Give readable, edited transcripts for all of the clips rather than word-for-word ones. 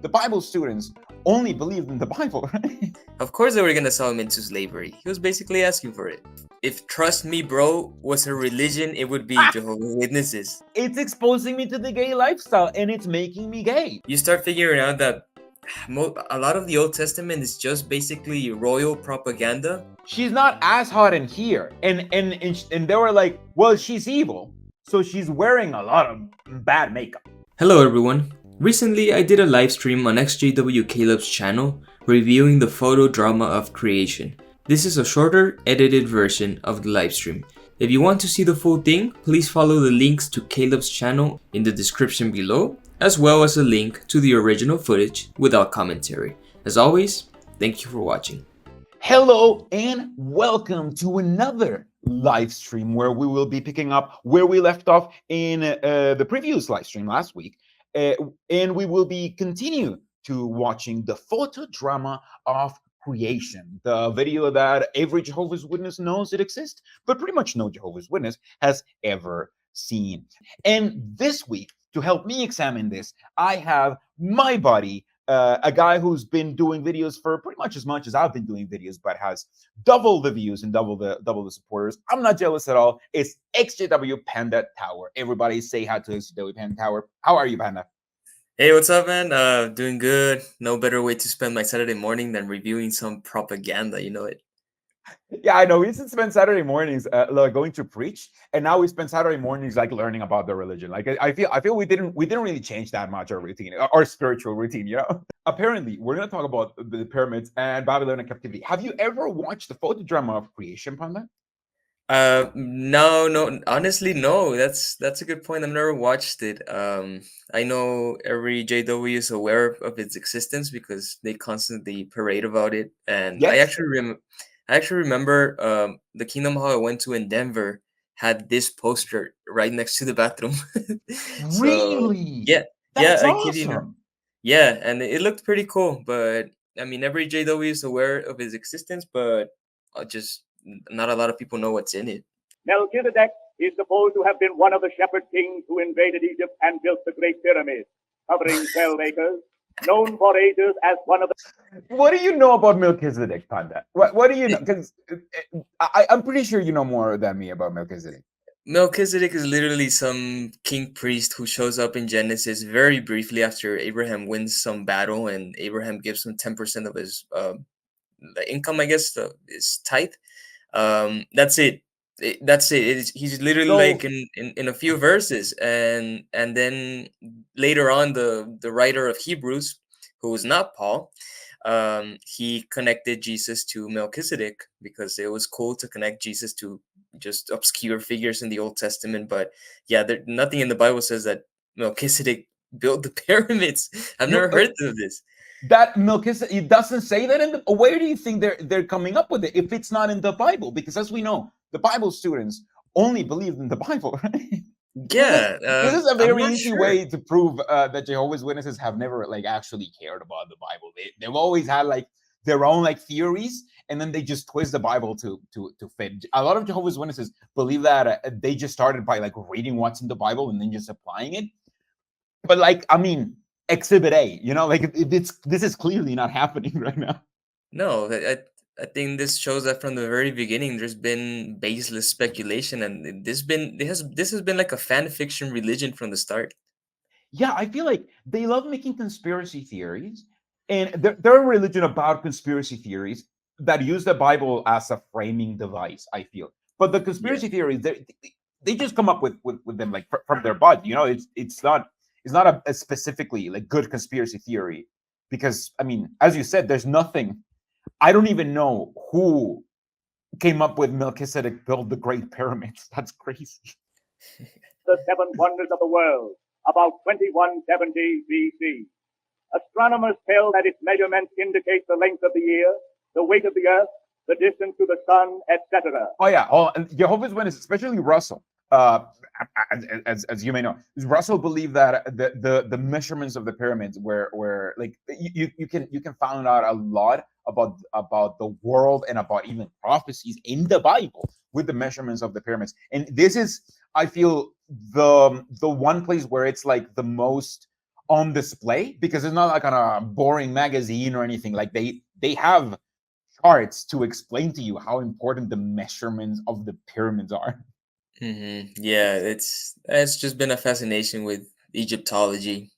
the Bible students only believed in the Bible, right? Of course they were gonna sell him into slavery. He was basically asking for it. If Trust Me Bro was a religion, it would be Jehovah's Witnesses. It's exposing me to the gay lifestyle, and it's making me gay. You start figuring out that a lot of the Old Testament is just basically royal propaganda. She's not as hot in here, and they were like, well, she's evil, so she's wearing a lot of bad makeup. Hello everyone. Recently I did a live stream on ExJW Caleb's channel reviewing the photo drama of creation. This is a shorter, edited version of the live stream. If you want to see the full thing, please follow the links to Caleb's channel in the description below, as well as a link to the original footage without commentary. As always, thank you for watching. Hello and welcome to another live stream where we will be picking up where we left off in the previous live stream last week, and we will be continue to watching the photo drama of creation, the video that every Jehovah's Witness knows it exists, but pretty much no Jehovah's Witness has ever seen. And this week, to help me examine this, I have my buddy, a guy who's been doing videos for pretty much as much as I've been doing videos, but has double the views and double the supporters. I'm not jealous at all. It's ExJW Panda Tower. Everybody say hi to ExJW Panda Tower. How are you, Panda? Hey, what's up, man? Doing good. No better way to spend my Saturday morning than reviewing some propaganda, you know it. Yeah, I know. We used to spend Saturday mornings like going to preach, and now we spend Saturday mornings like learning about the religion. Like I feel we didn't really change that much our routine, our spiritual routine. You know. Apparently, we're gonna talk about the pyramids and Babylonian captivity. Have you ever watched the photo drama of creation, Panda? No. Honestly, no. That's a good point. I've never watched it. I know every JW is aware of its existence because they constantly parade about it, and Yes. I actually remember the Kingdom Hall I went to in Denver had this poster right next to the bathroom. So, Really? yeah, That's I kid you not. awesome. Yeah, and it looked pretty cool. But I mean, every JW is aware of its existence, but just not a lot of people know what's in it. Melchizedek is supposed to have been one of the shepherd kings who invaded Egypt and built the Great Pyramid, covering 12 acres, known for ages as one of the... What do you know about Melchizedek, Panda? What do you know? Because I'm pretty sure you know more than me about Melchizedek. Melchizedek is literally some king priest who shows up in Genesis very briefly after Abraham wins some battle, and Abraham gives him 10% of his income, I guess, his tithe. That's it. He's literally like in a few verses, and then later on, the writer of Hebrews, who was not Paul, he connected Jesus to Melchizedek because it was cool to connect Jesus to just obscure figures in the Old Testament. But yeah, nothing in the Bible says that Melchizedek built the pyramids. I've never heard of this. That Melchizedek, it doesn't say that in the. Where do you think they're coming up with it if it's not in the Bible? Because as we know, the Bible students only believed in the Bible, right? Yeah, this is a very easy way to prove that Jehovah's Witnesses have never like actually cared about the Bible. They've always had like their own like theories, and then they just twist the Bible to fit. A lot of Jehovah's Witnesses believe that they just started by like reading what's in the Bible and then just applying it. But like, I mean, Exhibit A, you know, like this is clearly not happening right now. No, I think this shows that from the very beginning there's been baseless speculation, and this has been like a fan fiction religion from the start. Yeah, I feel like they love making conspiracy theories, and they're a religion about conspiracy theories that use the Bible as a framing device, I feel. But the conspiracy theories, they just come up with them like from their butt, you know. It's not a specifically like good conspiracy theory, because I mean, as you said, there's nothing. I don't even know who came up with Melchizedek built the Great Pyramids. That's crazy. The 7 wonders of the world, about 2170 BC. Astronomers tell that its measurements indicate the length of the year, the weight of the earth, the distance to the sun, etc. Oh yeah, and Jehovah's Witnesses, especially Russell, as you may know, Russell believed that the measurements of the pyramids were like you can find out a lot about the world and about even prophecies in the Bible with the measurements of the pyramids. And this is, I feel, the one place where it's like the most on display, because it's not like on a boring magazine or anything. Like they have charts to explain to you how important the measurements of the pyramids are. Yeah, it's just been a fascination with Egyptology.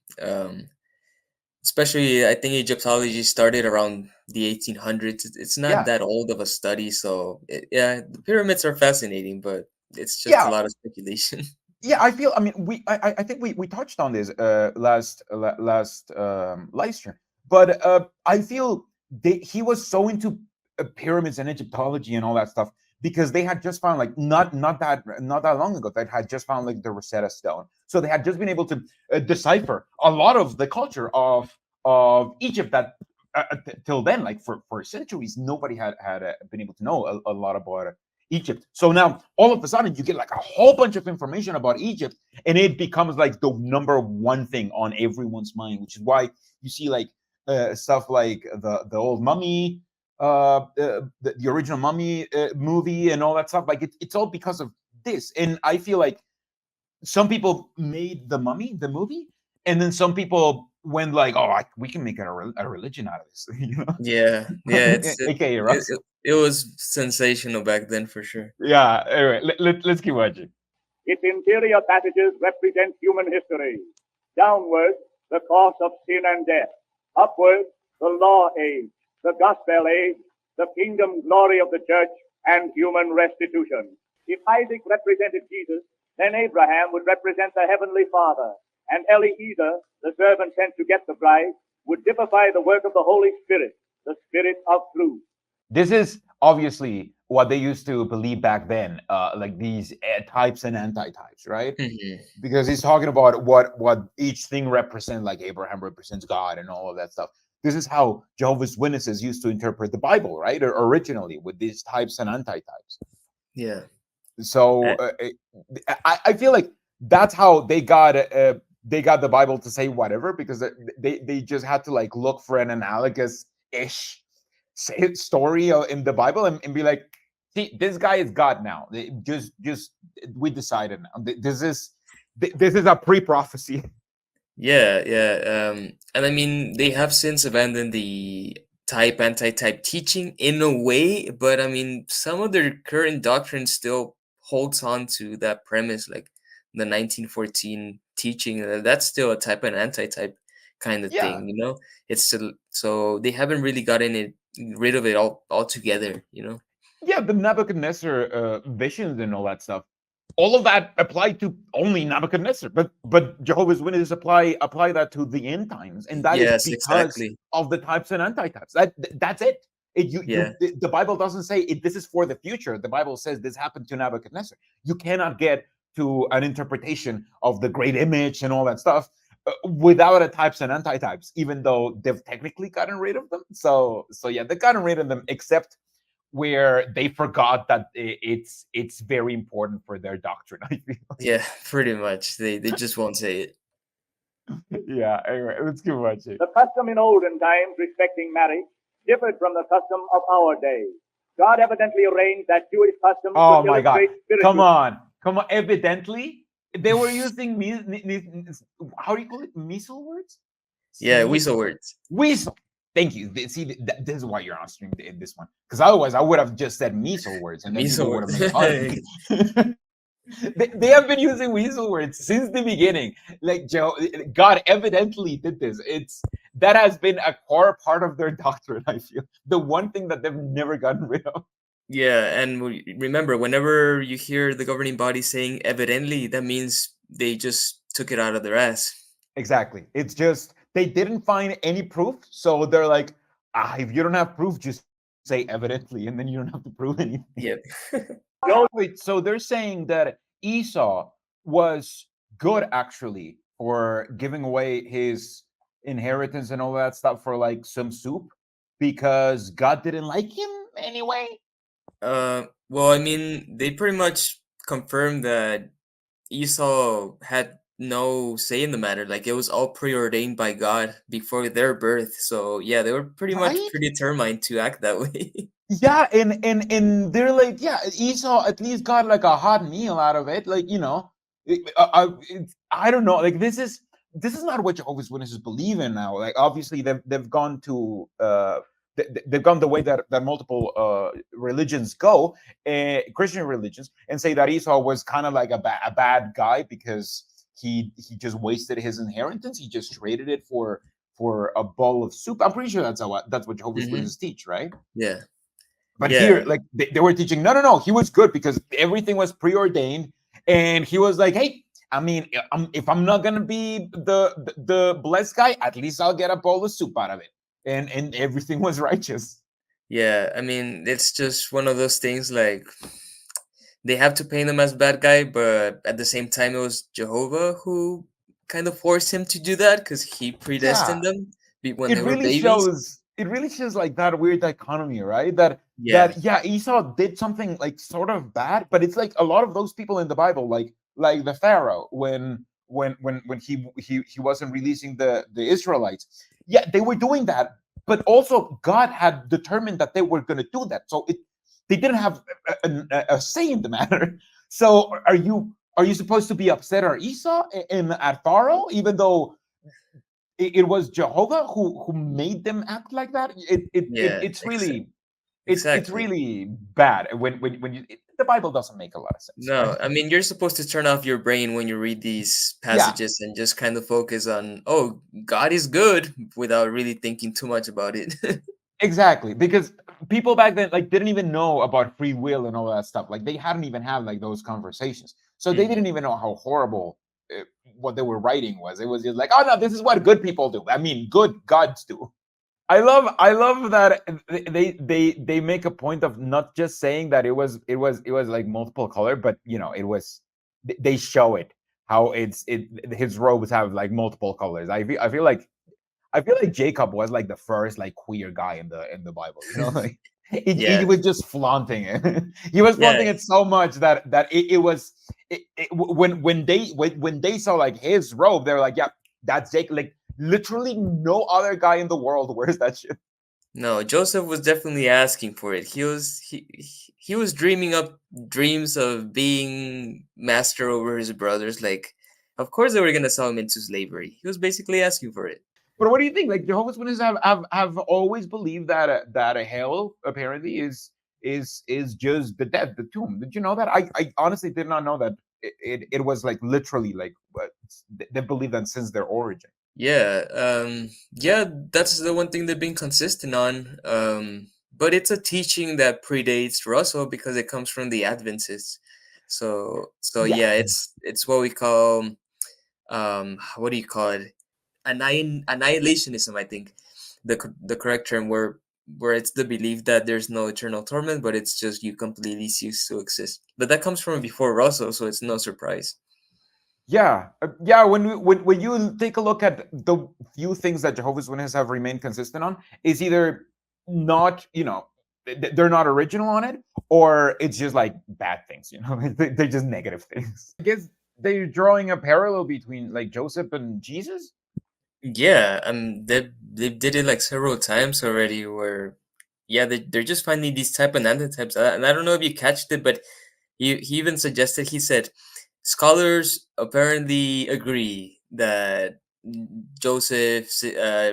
Especially, I think Egyptology started around the 1800s. It's not Yeah, that old of a study, so yeah, the pyramids are fascinating, but it's just a yeah, lot of speculation. yeah. I mean, I think we touched on this last live stream, but I feel he was so into pyramids and Egyptology and all that stuff because they had just found, like, not that long ago, they had just found like the Rosetta Stone, so they had just been able to decipher a lot of the culture of Egypt that till then, like for centuries, nobody had been able to know a lot about Egypt. So now all of a sudden you get like a whole bunch of information about Egypt, and it becomes like the number one thing on everyone's mind, which is why you see like stuff like the old mummy, the original mummy movie and all that stuff. Like it's all because of this. And I feel like some people made the mummy the movie, and then some people went like, oh, we can make a religion out of this, you know. Yeah, yeah, AKA Russ. it was sensational back then for sure. Yeah, anyway, let's keep watching. Its interior passages represent human history. Downward, the course of sin and death. Upward, the law age, the gospel age, the kingdom glory of the church, and human restitution. If Isaac represented Jesus, then Abraham would represent the heavenly Father, and Eliezer, the servant sent to get the bride, would typify the work of the Holy Spirit, the Spirit of truth. This is obviously what they used to believe back then, like these types and antitypes, right? Because he's talking about what each thing represents, like Abraham represents God and all of that stuff. This is how Jehovah's Witnesses used to interpret the Bible, right? Or originally, with these types and antitypes. Yeah. So I feel like that's how they got the Bible to say whatever, because they just had to like look for an analogous ish story in the Bible and be like, see, this guy is God now. Just we decided now. This is a pre-prophecy. Yeah, yeah. And I mean, they have since abandoned the type anti-type teaching in a way, but I mean, some of their current doctrine still holds on to that premise, like the 1914 teaching. That's still a type and anti-type kind of Yeah. thing, you know. It's still, so they haven't really gotten rid of it altogether, you know. Yeah, the Nebuchadnezzar visions and all that stuff. All of that applied to only Nebuchadnezzar, but Jehovah's Witnesses apply that to the end times, and that is Yes, because exactly. of the types and antitypes. That's it. Yeah. The Bible doesn't say this is for the future. The Bible says this happened to Nebuchadnezzar. You cannot get to an interpretation of the great image and all that stuff without a types and antitypes, even though they've technically gotten rid of them. So yeah, they've gotten rid of them, except where they forgot that it's very important for their doctrine, I feel. Yeah, pretty much. They just won't say it. Yeah, anyway, let's keep watching. The custom in olden times respecting marriage differed from the custom of our day. God evidently arranged that Jewish customs Oh would my God. illustrate spiritual. Come on. Evidently, they were using how do you call it? Measle words? Yeah, weasel words. Weasel. Thank you. See, this is why you're on stream in this one, because otherwise I would have just said measle words, and then Weasel people would have words. made fun of me. They have been using weasel words since the beginning. Like God evidently did this. That has been a core part of their doctrine, I feel. The one thing that they've never gotten rid of. Yeah, and remember, whenever you hear the governing body saying evidently, that means they just took it out of their ass. Exactly. It's just they didn't find any proof, so they're like, if you don't have proof, just say evidently, and then you don't have to prove anything. Yep. Wait, so they're saying that Esau was good actually for giving away his inheritance and all that stuff for like some soup because God didn't like him anyway? Well, I mean, they pretty much confirmed that Esau had no say in the matter. Like, it was all preordained by God before their birth. So yeah, they were pretty much Right? predetermined to act that way. Yeah, and they're like, yeah, Esau at least got like a hot meal out of it. Like, you know, I don't know. Like, this is this is not what Jehovah's Witnesses believe in now. Like, obviously, they've gone to they've gone the way that multiple religions go, Christian religions, and say that Esau was kind of like a bad guy because he just wasted his inheritance. He just traded it for a bowl of soup. I'm pretty sure that's what Jehovah's Witnesses teach, right? Yeah. But Yeah. here, like they were teaching, no, he was good because everything was preordained, and he was like, hey, I mean, if I'm not gonna be the blessed guy, at least I'll get a bowl of soup out of it, and everything was righteous. Yeah, I mean, it's just one of those things like they have to paint him as bad guy, but at the same time, it was Jehovah who kind of forced him to do that because he Yeah, predestined them when they it were really babies. shows. It really shows like that weird dichotomy, right? That Yeah. Esau did something like sort of bad, but it's like a lot of those people in the Bible, like the Pharaoh, when he wasn't releasing the Israelites. Yeah, they were doing that, but also God had determined that they were going to do that, so they didn't have a say in the matter. So are you supposed to be upset at Esau and at Pharaoh, even though it was Jehovah who made them act like that? Yeah, It's really it's exactly. really bad when the Bible doesn't make a lot of sense, No, right? I mean, you're supposed to turn off your brain when you read these Yeah, passages and just kind of focus on, oh, God is good without really thinking too much about it. exactly. Because people back then like didn't even know about free will and all that stuff. Like they hadn't even had like those conversations, so they Mhm. didn't even know how horrible what they were writing was. It was just like, oh no, this is what good people do. I mean, good gods do. I love that they make a point of not just saying that it was like multiple color, but it was they show it how his robes have like multiple colors. I feel like Jacob was like the first like queer guy in the Bible. Like he Yeah, was just flaunting it. He was yeah, flaunting it so much that it was when they saw like his robe, they were like, yeah, that's Jacob. Like literally no other guy in the world wears that shit. no, Joseph was definitely asking for it. He was dreaming up dreams of being master over his brothers. Like, of course they were gonna sell him into slavery. He was basically asking for it. But what do you think? Like Jehovah's Witnesses have always believed that that a hell apparently is just the death, the tomb. Did you know that? I honestly did not know that it was like literally like what they believe that since their origin. Yeah, that's the one thing they've been consistent on. But it's a teaching that predates Russell because it comes from the Adventists. So Yeah. yeah, it's what we call what do you call it? Annihilationism, I think, the correct term, where it's the belief that there's no eternal torment, but it's just you completely cease to exist. But that comes from before Russell, so it's no surprise. Yeah. When you take a look at the few things that Jehovah's Witnesses have remained consistent on, is either not, they're not original on it, or it's just like bad things. They're just negative things. I guess they're drawing a parallel between like Joseph and Jesus. Yeah, they did it like several times already. Where yeah, they're just finding these type of antitypes, and I don't know if you catched it, but he even suggested. He said scholars apparently agree that Joseph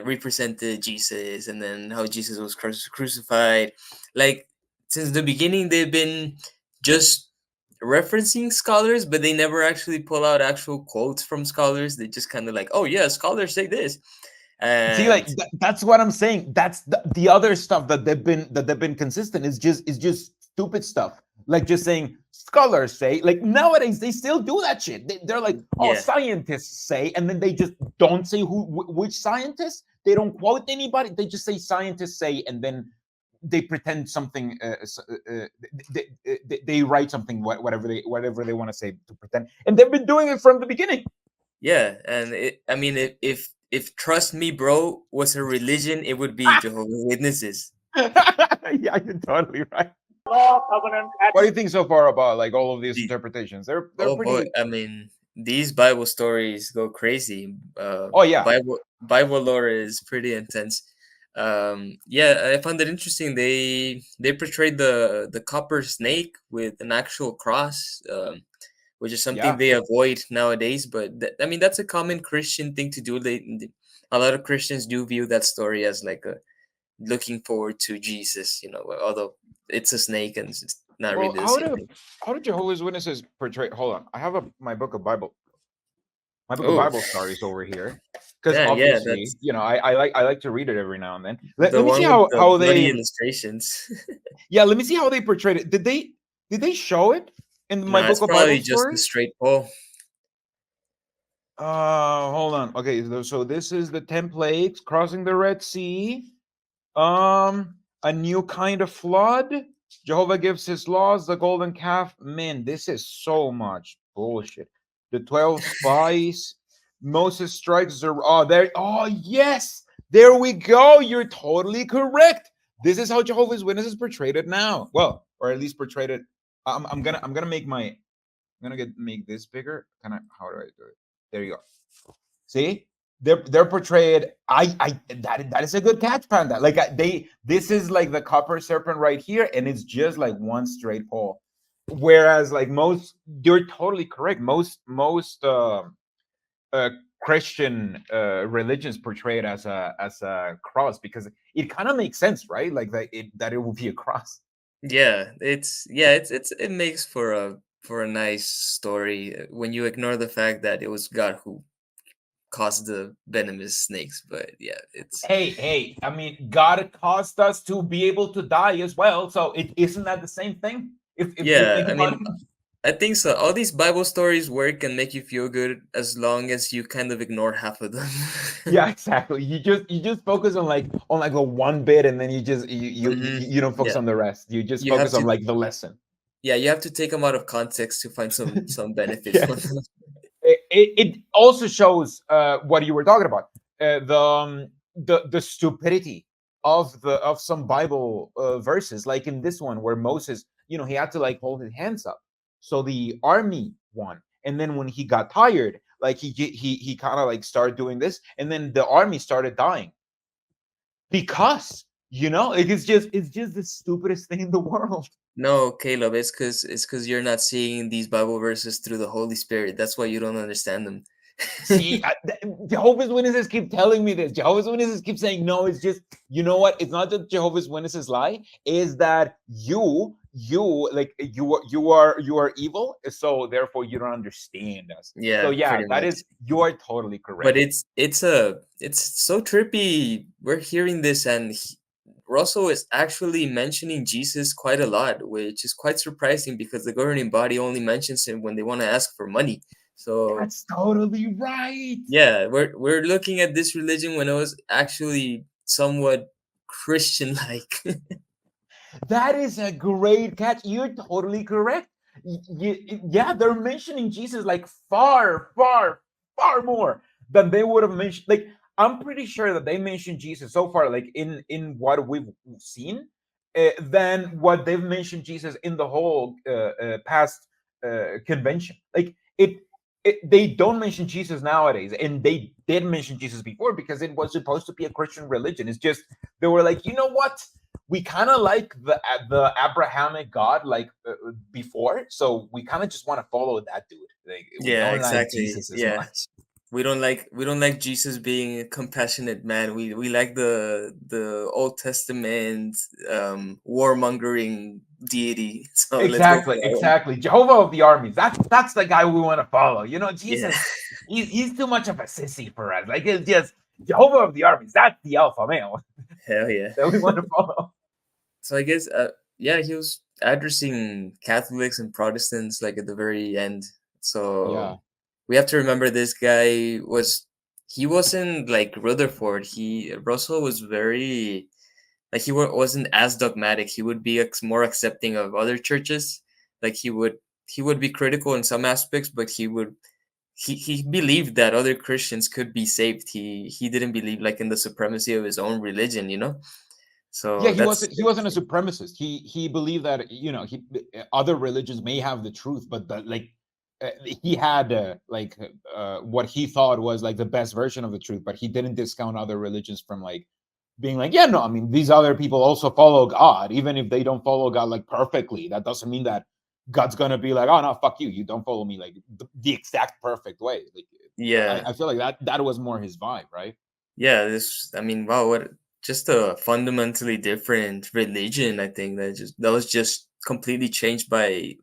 represented Jesus, and then how Jesus was crucified. Like since the beginning, they've been just referencing scholars, but they never actually pull out actual quotes from scholars. They just kind of like, oh yeah, scholars say this, See, like and that's what I'm saying. That's the other stuff that they've been consistent is just stupid stuff. Like just saying scholars say. Like nowadays they still do that shit. They're like, oh, yeah, scientists say, and then they just don't say which scientists. They don't quote anybody. They just say scientists say, and then they pretend something. They write something whatever they want to say to pretend, and they've been doing it from the beginning. yeah, and I mean, if trust me, bro, was a religion, it would be Jehovah's Witnesses. Yeah, you're totally right. Law, covenant, What do you think so far about like all of these The, interpretations? They're oh boy, pretty. I mean, these Bible stories go crazy. Oh yeah, Bible lore is pretty intense. Yeah, I found it interesting. They portrayed the copper snake with an actual cross. which is something Yeah. they avoid nowadays. But I mean, that's a common Christian thing to do. A lot of Christians do view that story as like a looking forward to Jesus, although it's a snake and it's not Well, really the same thing. how do Jehovah's Witnesses portray? Hold on, I have my book of Oh, Bible stories over here, because yeah, obviously, that's I like to read it every now and then. the Let me see one with the how bloody they illustrations. let me see how they portrayed it. Did they show it in my No, book it's of Bible probably just a stories? straight pole. Hold on. Okay, so this is the 10 plagues crossing the Red Sea. A new kind of flood. Jehovah gives his laws, the golden calf. Man, this is so much bullshit. The 12 spies. Moses strikes the yes, there we go. You're totally correct. This is how Jehovah's Witnesses portrayed it now. Well, or at least portrayed it. I'm gonna make this bigger. How do I do it? There you go. See, they're portrayed. That is a good catch, Panda. Like this is like the copper serpent right here, and it's just like one straight pole. Whereas like you're totally correct. Most Christian religions portray it as a cross, because it kind of makes sense, right? Like that it will be a cross. It makes for a nice story when you ignore the fact that it was God who caused the venomous snakes. But yeah, it's Hey, I mean, God caused us to be able to die as well. So it isn't that the same thing? If you yeah. think I about mean, it. I think so. All these Bible stories work and make you feel good as long as you kind of ignore half of them. Yeah, exactly. You just focus on the one bit, and then you don't focus Yeah, on the rest. You just you have focus on to. like the lesson. Yeah, you have to take them out of context to find some benefit Yeah. from them. It also shows what you were talking about, the stupidity of some Bible verses, like in this one where Moses, he had to like hold his hands up, so the army won, and then when he got tired, like he kind of like started doing this, and then the army started dying because it's just the stupidest thing in the world. No, Caleb, it's because you're not seeing these Bible verses through the Holy Spirit. That's why you don't understand them. See, Jehovah's Witnesses keep telling me this. Jehovah's Witnesses keep saying, no, it's just, you know what? It's not that Jehovah's Witnesses lie, is that you are evil, so therefore you don't understand us. So Yeah, yeah, pretty that much. is, you are totally But correct. it's so trippy. We're hearing this, and Russell is actually mentioning Jesus quite a lot, which is quite surprising because the governing body only mentions him when they want to ask for money. So That's totally right. yeah, we're looking at this religion when it was actually somewhat Christian-like. That is a great catch. You're totally correct. Yeah, they're mentioning Jesus like far, far, far more than they would have mentioned. Like, I'm pretty sure that they mentioned Jesus so far, like in what we've seen, than what they've mentioned Jesus in the whole past convention. Like they don't mention Jesus nowadays, and they did mention Jesus before because it was supposed to be a Christian religion. It's just they were like, you know what? We kind of like the Abrahamic God like before, so we kind of just want to follow that dude. Like we Yeah, don't like exactly. Jesus as Yeah. much. We don't like Jesus being a compassionate man. We like the Old Testament warmongering deity. So let's go for Exactly, that one. exactly. Jehovah of the armies. That's the guy we want to follow. Yeah. Jesus. He's too much of a sissy for us. Like it's just Jehovah of the armies. That's the alpha male Hell yeah. that we want to follow. So I guess yeah, he was addressing Catholics and Protestants like at the very end. Yeah. So we have to remember this guy he wasn't like Rutherford. Russell was very like wasn't as dogmatic. He would be more accepting of other churches. Like he would be critical in some aspects, but he believed that other Christians could be saved. He didn't believe like in the supremacy of his own religion. Yeah, So he that's wasn't he wasn't a supremacist. He believed that other religions may have the truth, but he had what he thought was like the best version of the truth, but he didn't discount other religions from like being like, yeah, no, I mean these other people also follow God, even if they don't follow God like perfectly. That doesn't mean that God's gonna be like, oh no, fuck you, you don't follow me like the exact perfect way. Like, Yeah, I feel like that was more his vibe, right? yeah. I mean, wow, what just a fundamentally different religion. I think that was just completely changed by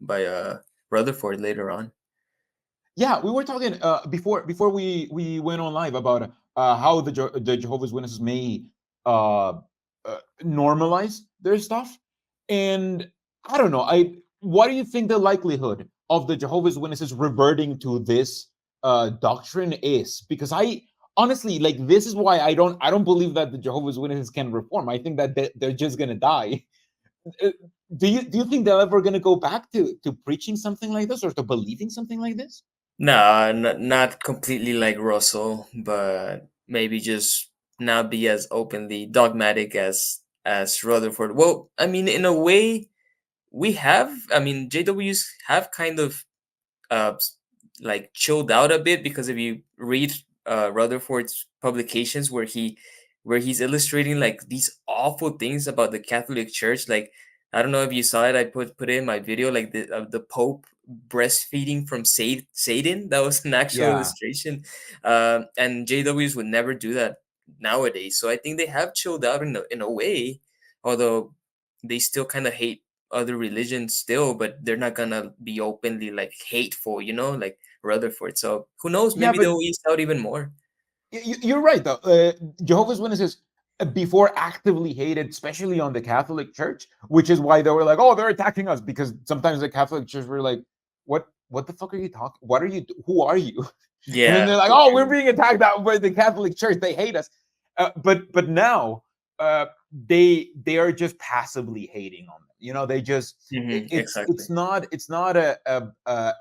Rutherford later on. Yeah, we were talking before we went on live about how the Jehovah's Witnesses may uh, normalize their stuff, and I don't know. What do you think the likelihood of the Jehovah's Witnesses reverting to this doctrine is? Because I honestly, like, this is why I don't believe that the Jehovah's Witnesses can reform. I think that they're just gonna die. Uh, do you think they're ever gonna go back to preaching something like this or to believing something like this? Nah, not completely like Russell, but maybe just not be as openly dogmatic as Rutherford. Well, I mean, in a way, we have. I mean, JWs have kind of like chilled out a bit, because if you read Rutherford's publications where he's illustrating like these awful things about the Catholic Church, like I don't know if you saw it, I put it in my video, like the Pope breastfeeding from Satan. That was an actual Yeah. illustration, and JWs would never do that nowadays. So I think they have chilled out in a way, although they still kind of hate other religions still, but they're not gonna be openly like hateful, like Rutherford. So who knows? Yeah, Maybe but they'll ease out even more. you're right though. Jehovah's Witnesses before actively hated, especially on the Catholic Church, which is why they were like, "Oh, they're attacking us," because sometimes the Catholic Church were like, "What the fuck are you talking? What are you? Who are you?" And then Yeah, they're like, for "Oh, we're sure. being attacked out by the Catholic Church. They hate us." But now they are just passively hating on them. They just Exactly. it's not a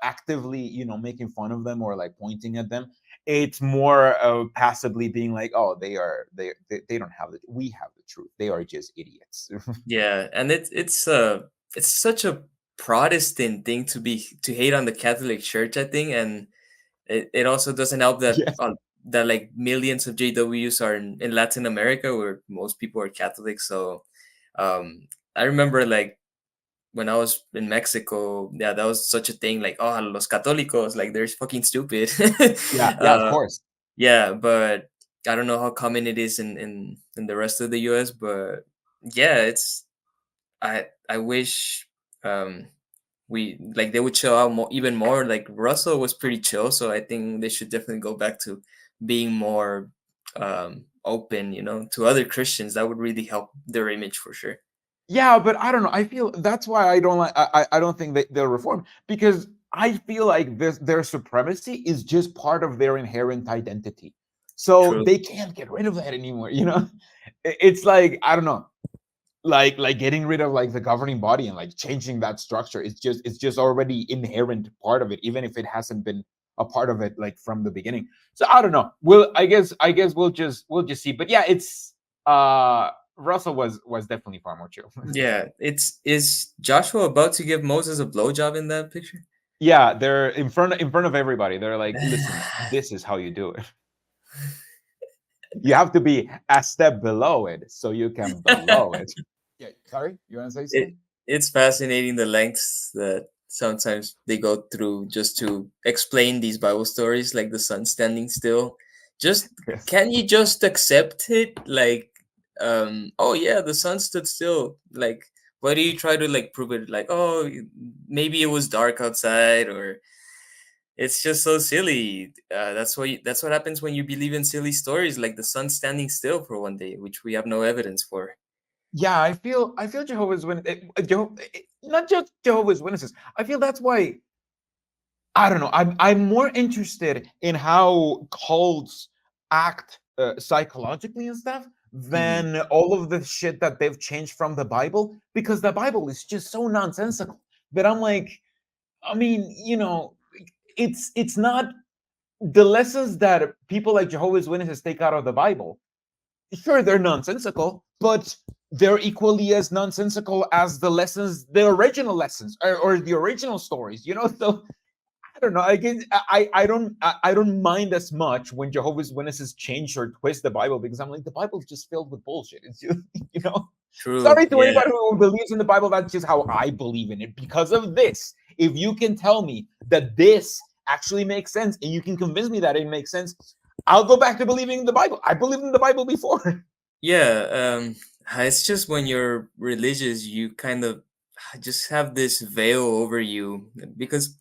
actively making fun of them or like pointing at them. It's more of passively being like, oh, they don't have the we have the truth. They are just idiots. Yeah, and it's such a Protestant thing to hate on the Catholic Church, I think, and it also doesn't help Yeah. that like millions of JWs are in Latin America, where most people are Catholic. So I remember like when I was in Mexico, yeah, that was such a thing. Like, oh, los católicos, like they're fucking stupid. Yeah, yeah, of uh, course. yeah, but I don't know how common it is in the rest of the US. But yeah, I wish um they would chill out even more. Like Russell was pretty chill, so I think they should definitely go back to being more open, to other Christians. That would really help their image for sure. Yeah, but I don't know. I feel that's why I don't like. I don't think they'll reform because I feel like their supremacy is just part of their inherent identity. So True. they can't get rid of that anymore. It's like I don't know, like getting rid of like the governing body and like changing that structure. It's just already inherent part of it, even if it hasn't been a part of it like from the beginning. So I don't know. I guess we'll just see. But yeah, it's Russell was definitely far more chill. Yeah, is Joshua about to give Moses a blowjob in that picture? Yeah, they're in front of everybody. They're like, listen, this is how you do it. You have to be a step below it so you can below it. Yeah, sorry, you want to say it something? it's fascinating the lengths that sometimes they go through just to explain these Bible stories, like the sun standing still. Just Yes. can you just accept it? Like, oh yeah, the sun stood still. Like, why do you try to like prove it? Like, oh, maybe it was dark outside, or it's just so silly. That's what happens when you believe in silly stories, like the sun standing still for one day, which we have no evidence for. Yeah, I feel Jehovah's Witnesses, not just Jehovah's Witnesses. I feel that's why I don't know. I'm more interested in how cults act psychologically and stuff Mhm. than all of the shit that they've changed from the Bible because the Bible is just so nonsensical that I'm like, I mean, it's not the lessons that people like Jehovah's Witnesses take out of the Bible. Sure, they're nonsensical, but they're equally as nonsensical as the original lessons, or the original stories. So I don't know. I guess I don't mind as much when Jehovah's Witnesses change or twist the Bible because I'm like the Bible's just filled with bullshit. It's just True. sorry to Yeah. anybody who believes in the Bible. That's just how I believe in it because of this. if you can tell me that this actually makes sense, and you can convince me that it makes sense, I'll go back to believing in the Bible. I believed in the Bible before. Yeah, it's just when you're religious, you kind of just have this veil over you because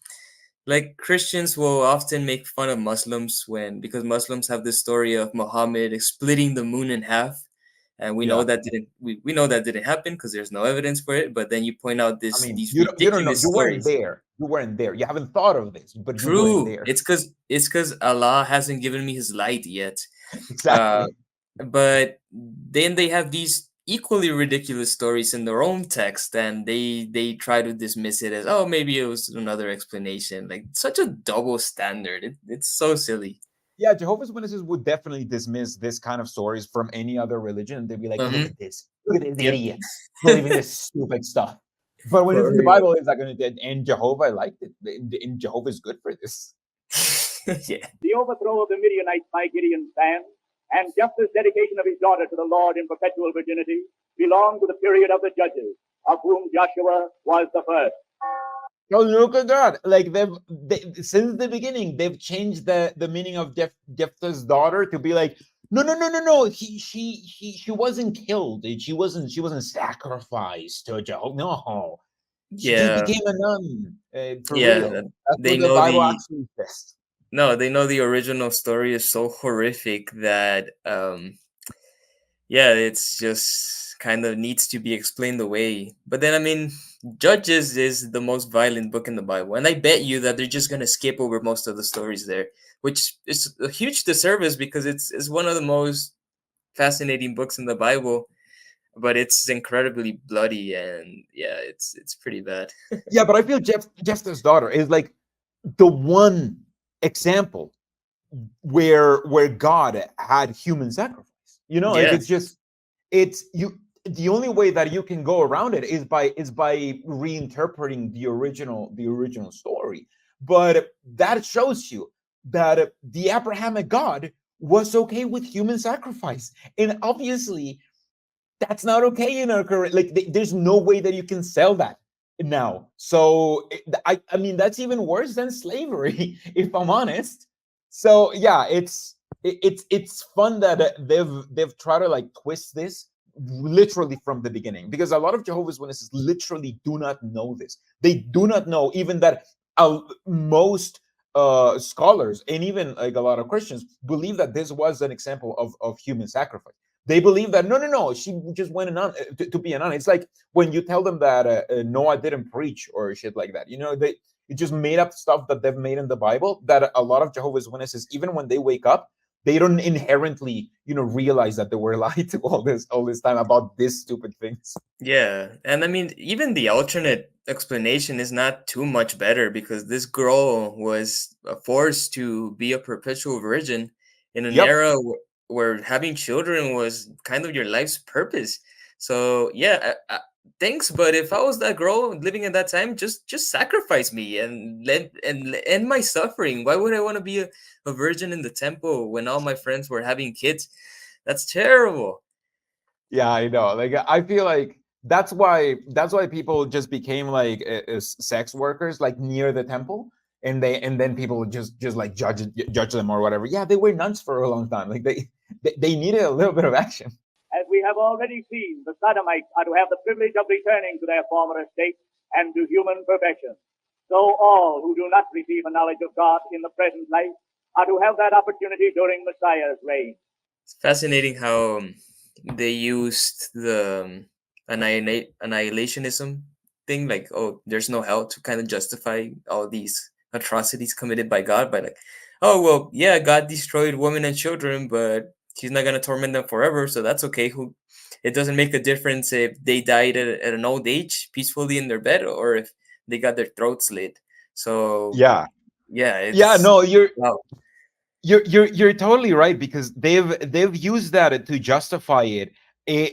like Christians will often make fun of Muslims when because Muslims have this story of Muhammad splitting the moon in half, and we know Yeah. that we know that didn't happen because there's no evidence for it. But then you point out I this mean, these you don't know. ridiculous You weren't stories. there. You weren't there. You haven't thought of this, but you weren't True, there. it's because Allah hasn't given me His light yet. Uh, Exactly. but then they have these equally ridiculous stories in their own text, and they try to dismiss it as, oh, maybe it was another explanation. Like such a double standard. It's so silly. Yeah, Jehovah's Witnesses would definitely dismiss this kind of stories from any other religion. They'd be like, "Look Mm-hmm. at this! Look at these Yep. idiots believing this stupid stuff." But when it's For in the real. Bible, it's not going to. And Jehovah liked it. And Jehovah is good for this. Yeah. The overthrow of the Midianites by Gideon's band, and Jephthah's dedication of his daughter to the Lord in perpetual virginity, belong to the period of the judges, of whom Joshua was the first. Oh, look at that! Like since the beginning, they've changed the meaning of Jephthah's daughter to be like, no. She wasn't killed. She wasn't sacrificed to Jehovah. No, she just Yeah. became a nun. For Yeah. real. That's They what the know Bible the actually says. no, they know the original story is so horrific that yeah, it's just kind of needs to be explained away. But then I mean, Judges is the most violent book in the Bible, and I bet you that they're just gonna skip over most of the stories there, which is a huge disservice because it's one of the most fascinating books in the Bible, but it's incredibly bloody and yeah, it's pretty bad. Yeah, but I feel Jephthah's daughter is like the one example where God had human sacrifice. Like Yeah, it's just it's you the only way that you can go around it is by reinterpreting the original story. But that shows you that the Abrahamic God was okay with human sacrifice. And obviously that's not okay in our current, like there's no way that you can sell that now. So I mean that's even worse than slavery if I'm honest. So yeah, it's fun that they've tried to like twist this literally from the beginning, because a lot of Jehovah's Witnesses literally do not know this. They do not know even that most scholars and even like a lot of Christians believe that this was an example of human sacrifice. They believe that no, she just went on to be a nun. It's like when you tell them that Noah didn't preach or shit like that. They it just made up stuff that they've made in the Bible, that a lot of Jehovah's Witnesses, even when they wake up, they don't inherently realize that they were lied to all this time about these stupid things. yeah, and I mean even the alternate explanation is not too much better because this girl was forced to be a perpetual virgin in an Yep. era where having children was kind of your life's purpose. So yeah, thanks, but if I was that girl living at that time, just sacrifice me and end my suffering. Why would I want to be a virgin in the temple when all my friends were having kids? That's terrible. Yeah, I know. Like I feel like that's why people just became like sex workers, like near the temple, and then people would just like judge them or whatever. Yeah, they were nuns for a long time. Like they needed a little bit of action. As we have already seen, the Sodomites are to have the privilege of returning to their former estate and to human perfection. So all who do not receive a knowledge of God in the present life are to have that opportunity during Messiah's reign. It's fascinating how they used the annihilationism thing, like, oh, there's no hell, to kind of justify all these atrocities committed by God. By like, oh well, yeah, God destroyed women and children, but He's not gonna torment them forever, so that's okay. It doesn't make a difference if they died at an old age peacefully in their bed or if they got their throat slit. So Yeah. yeah, Yeah, it's no, you're wow. you're totally right, because they've used that to justify it.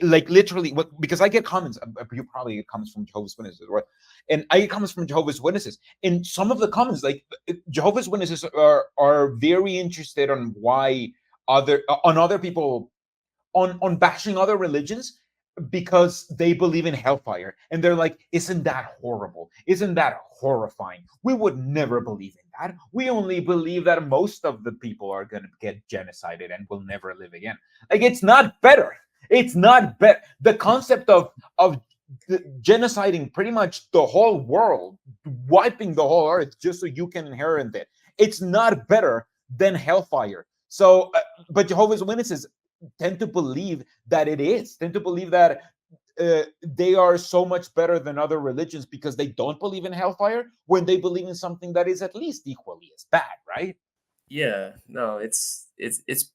Like literally, because I get comments. You probably get comments from Jehovah's Witnesses, right? And I get comments from Jehovah's Witnesses, and some of the comments, like Jehovah's Witnesses, are very interested on why other people on bashing other religions, because they believe in hellfire, and they're like, isn't that horrible, isn't that horrifying? We would never believe in that. We only believe that most of the people are going to get genocided and will never live again. Like, it's not better. It's not better. The concept of genociding pretty much the whole world, wiping the whole earth just so you can inherit it, it's not better than hellfire. So but Jehovah's Witnesses tend to believe that it is, tend to believe that they are so much better than other religions because they don't believe in hellfire, when they believe in something that is at least equally as bad, right? Yeah, no, it's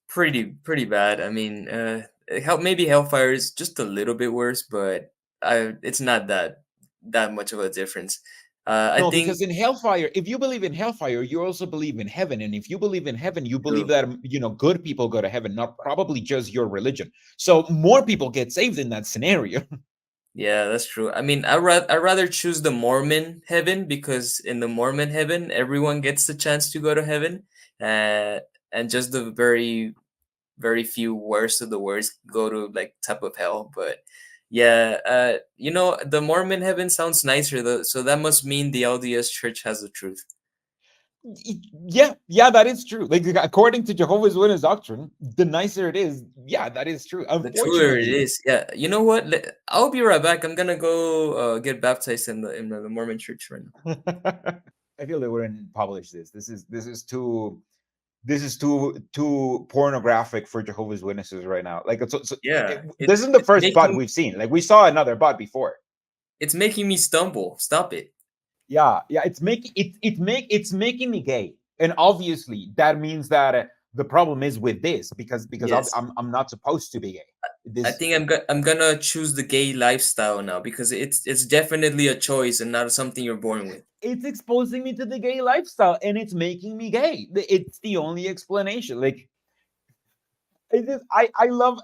pretty bad. I mean, maybe Hellfire is just a little bit worse, but it's not that much of a difference. I No, think because in hellfire, if you believe in hellfire, you also believe in heaven. And if you believe in heaven, you believe true. that, good people go to heaven, not probably just your religion. So more people get saved in that scenario. Yeah, that's true. I mean, I rather choose the Mormon heaven, because in the Mormon heaven, everyone gets the chance to go to heaven, uh, and just the very few worst of the worst go to like type of hell. But yeah, the Mormon heaven sounds nicer though, so that must mean the LDS Church has the truth. Yeah, that is true. Like, according to Jehovah's Witness doctrine, the nicer it is, yeah, that is true. The truer it Unfortunately, is. Yeah, you know what? I'll be right back. I'm gonna go get baptized in the Mormon Church right now. I feel they wouldn't publish this. This is too pornographic for Jehovah's Witnesses right now. Like, Yeah, this isn't the it's first bot making we've seen. Like, we saw another bot before. it's making me stumble. Stop it. Yeah, it's making me gay, and obviously that means that the problem is with this, because Yes. I'm not supposed to be gay. I This think I'm gonna choose the gay lifestyle now, because it's definitely a choice and not something you're born with. It's exposing me to the gay lifestyle, and it's making me gay. It's the only explanation. Like, I love,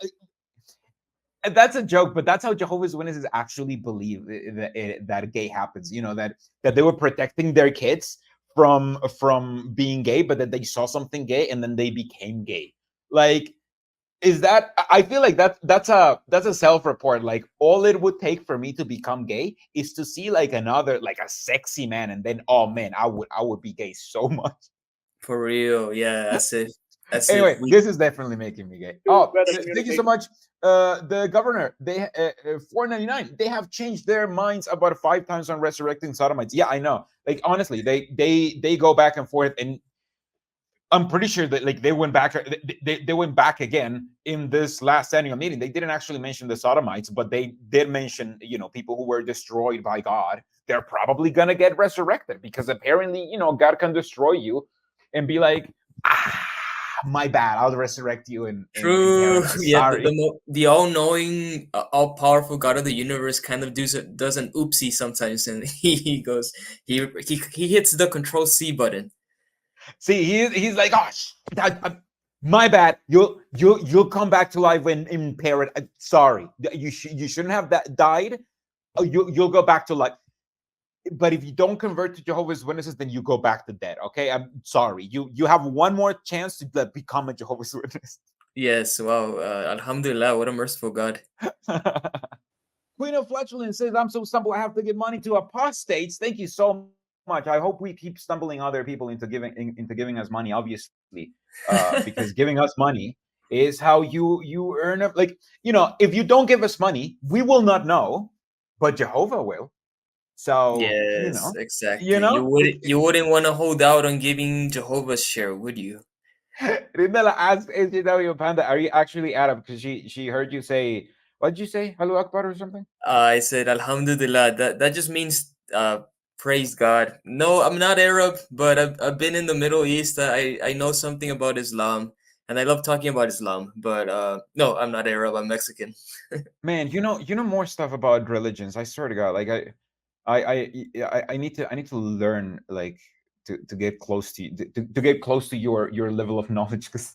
and that's a joke, but that's how Jehovah's Witnesses actually believe that gay happens. That they were protecting their kids from being gay, but that they saw something gay and then they became gay. Like, is that? I feel like that's a self-report. Like, all it would take for me to become gay is to see like another, like a sexy man, and then, oh man, I would be gay so much. For real, yeah. As if Anyway, we. this is definitely making me gay. Oh, Further thank you so communication. much. The governor, they $4.99. They have changed their minds about 5 times on resurrecting sodomites. Yeah, I know. Like, honestly, they go back and forth, and I'm pretty sure that, like, they went back. They went back again in this last annual meeting. They didn't actually mention the sodomites, but they did mention, people who were destroyed by God. They're probably gonna get resurrected, because apparently, God can destroy you and be like, my bad, I'll resurrect you in True. paradise. Yeah, Sorry. the all-knowing, all-powerful God of the universe kind of does an oopsie sometimes, and he goes, he hits the Control C button. See, he's like, oh, my bad. You'll come back to life in paradise. Sorry, you shouldn't have died. Oh, you'll go back to life. But if you don't convert to Jehovah's Witnesses, then you go back to dead. Okay, I'm sorry. You have one more chance to become a Jehovah's Witness. Yes, wow. Alhamdulillah, what a merciful God. Queen of Fletchland says, I'm so stumbled, I have to give money to apostates. Thank you so much. I hope we keep stumbling other people into giving us money, obviously, because giving us money is how you earn it. Like, if you don't give us money, we will not know, but Jehovah will. So, Yes, you exactly. know, You wouldn't want to hold out on giving Jehovah's share, would you? Rindala asked ExJW Panda, are you actually Arab? Because she heard you say, what did you say? Hello Akbar or something? I said Alhamdulillah. That just means praise God. No, I'm not Arab, but I've been in the Middle East. I know something about Islam, and I love talking about Islam. But no, I'm not Arab. I'm Mexican. Man, you know more stuff about religions. I swear to God, like I need to learn, like, to get close to get close to your level of knowledge. Because